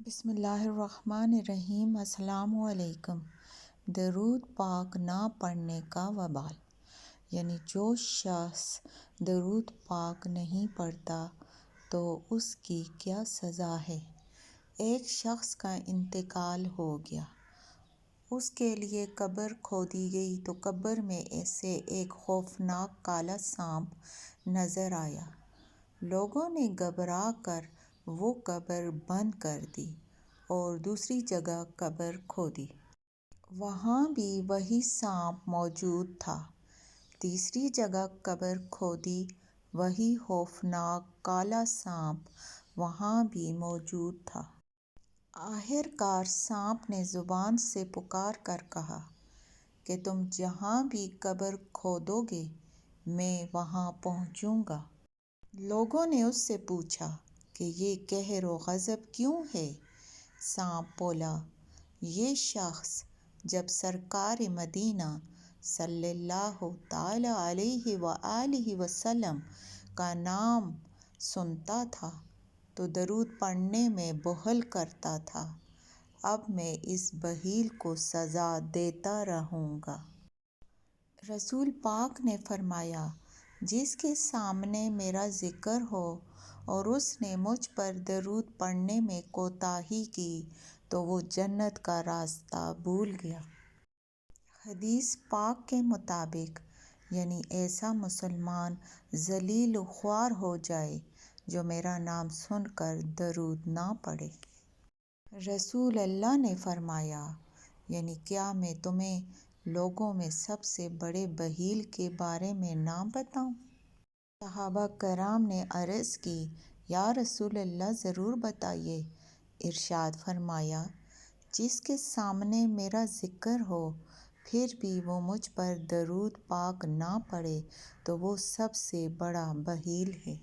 بسم اللہ الرحمن الرحیم۔ السلام علیکم۔ درود پاک نہ پڑھنے کا وبال، یعنی جو شخص درود پاک نہیں پڑھتا تو اس کی کیا سزا ہے۔ ایک شخص کا انتقال ہو گیا، اس کے لیے قبر کھودی گئی تو قبر میں ایسے ایک خوفناک کالا سانپ نظر آیا۔ لوگوں نے گھبرا کر وہ قبر بند کر دی اور دوسری جگہ قبر کھودی۔ وہاں بھی وہی سانپ موجود تھا۔ تیسری جگہ قبر کھودی، وہی خوفناک کالا سانپ وہاں بھی موجود تھا۔ آخر کار سانپ نے زبان سے پکار کر کہا کہ تم جہاں بھی قبر کھودو گے میں وہاں پہنچوں گا۔ لوگوں نے اس سے پوچھا کہ یہ قہر و غضب کیوں ہے؟ سانپ بولا، یہ شخص جب سرکار مدینہ صلی اللہ تعالی علیہ وآلہ وسلم کا نام سنتا تھا تو درود پڑھنے میں بخل کرتا تھا۔ اب میں اس بخیل کو سزا دیتا رہوں گا۔ رسول پاک نے فرمایا، جس کے سامنے میرا ذکر ہو اور اس نے مجھ پر درود پڑھنے میں کوتاہی کی تو وہ جنت کا راستہ بھول گیا۔ حدیث پاک کے مطابق یعنی ایسا مسلمان ذلیل و خوار ہو جائے جو میرا نام سن کر درود نہ پڑھے۔ رسول اللہ نے فرمایا، یعنی کیا میں تمہیں لوگوں میں سب سے بڑے بخیل کے بارے میں نہ بتاؤں؟ صحابہ کرام نے عرض کی، یا رسول اللہ ضرور بتائیے۔ ارشاد فرمایا، جس کے سامنے میرا ذکر ہو پھر بھی وہ مجھ پر درود پاک نہ پڑھے تو وہ سب سے بڑا بخیل ہے۔